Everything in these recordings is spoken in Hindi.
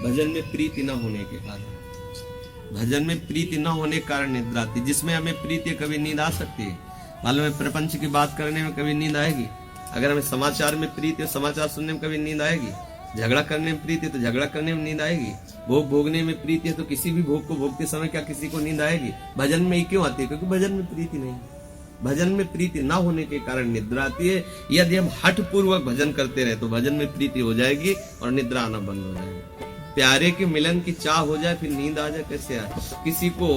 भजन में प्रीति न होने के कारण, भजन में प्रीति न होने के कारण निद्रा आती। जिसमें हमें प्रीति है कभी नींद आ सकती है। मालूम है प्रपंच की बात करने में कभी नींद आएगी। अगर हमें समाचार में प्रीति है, समाचार सुनने में कभी नींद आएगी। झगड़ा करने में प्रीति है तो झगड़ा करने में नींद आएगी। भोग भोगने में प्रीति है तो किसी भी भोग को भोगते समय क्या किसी को नींद आएगी? भजन में ही क्यों आती है? क्योंकि भजन में प्रीति नहीं। भजन में प्रीति ना होने के कारण निद्रा आती है। यदि हम हठ पूर्वक भजन करते रहे तो भजन में प्रीति हो जाएगी और निद्रा आना बंद हो जाएगी। प्यारे के मिलन की चाह हो जाए फिर नींद आ जाए, कैसे आए? किसी को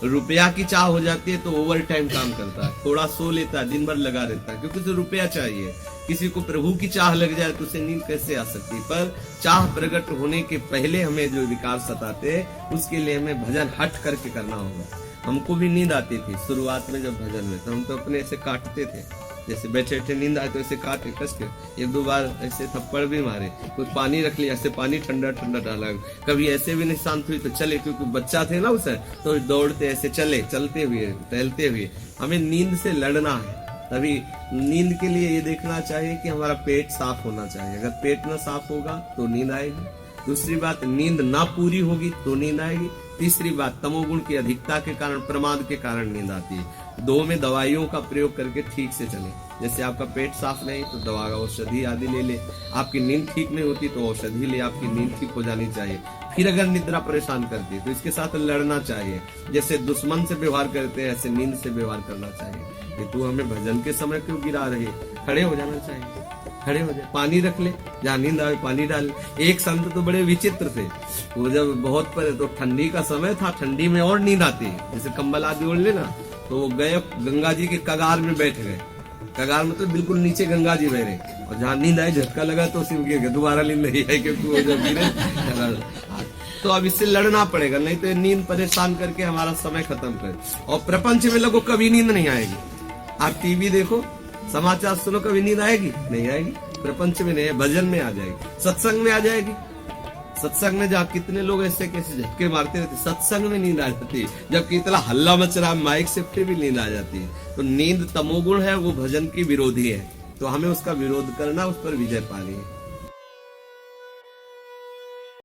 रुपया की चाह हो जाती है तो ओवर टाइम काम करता है, थोड़ा सो लेता है, दिन भर लगा रहता है, क्योंकि उसे रुपया चाहिए। किसी को प्रभु की चाह लग जाए तो उसे नींद कैसे आ सकती? पर चाह प्रकट होने के पहले हमें जो विकार सताते उसके लिए हमें भजन हट करके करना होगा। हमको भी नींद आती थी शुरुआत में जब भजन में, तो हम तो अपने ऐसे काटते थे, जैसे बैठे बैठे नींद आए तो ऐसे काटे कस के, एक दो बार ऐसे थप्पड़ भी मारे, कुछ पानी रख लिया, ऐसे पानी ठंडा ठंडा डाला। कभी ऐसे भी नहीं शांत हुई तो चले, क्योंकि बच्चा थे ना उसे, तो दौड़ते ऐसे चले, चलते हुए टहलते हुए। हमें नींद से लड़ना है। तभी नींद के लिए ये देखना चाहिए कि हमारा पेट साफ होना चाहिए। अगर पेट ना साफ होगा तो नींद आएगी। दूसरी बात, नींद ना पूरी होगी तो नींद आएगी। तीसरी बात, तमोगुण की अधिकता के कारण, प्रमाद के कारण नींद आती है। दो में दवाइयों का प्रयोग करके ठीक से चले। जैसे आपका पेट साफ नहीं तो दवा औषधि आदि ले ले। आपकी नींद ठीक नहीं होती तो औषधि ले, आपकी नींद ठीक हो जानी चाहिए। फिर अगर निद्रा परेशान करती है तो इसके साथ लड़ना चाहिए। जैसे दुश्मन से व्यवहार करते हैं ऐसे नींद से व्यवहार करना चाहिए। कि तू हमें भजन के समय क्यों गिरा रही? खड़े हो जाना चाहिए, खड़े हो जाए, पानी रख ले, जहाँ नींद आए पानी डाल। एक संत तो बड़े विचित्र थे, वो जब बहुत पहले तो ठंडी का समय था, ठंडी में और नींद आती है, जैसे कंबल आदि ओढ़ लेना, तो वो गए गंगा जी के कगार में बैठ गए। कगार में तो बिल्कुल नीचे गंगा जी बह रहे, और जहाँ नींद आई झटका लगा तो उसी में गिर गए। दोबारा नींद नहीं आई क्योंकि वो जब गिरे। तो अब इससे लड़ना पड़ेगा, नहीं तो नींद परेशान करके हमारा समय खत्म कर। और प्रपंच में लोगों को कभी नींद नहीं आएगी। आप टीवी देखो, समाचार सुनो, कभी नींद आएगी? नहीं आएगी। प्रपंच में नहीं, भजन में आ जाएगी, सत्संग में आ जाएगी। सत्संग में जहाँ कितने लोग ऐसे कैसे झटके मारते रहते, सत्संग में नींद आ जाती है। जबकि इतना हल्ला मच रहा है माइक से, फिर भी नींद आ जाती है। तो नींद तमोगुण है, वो भजन की विरोधी है। तो हमें उसका विरोध करना, उस पर विजय पानी है।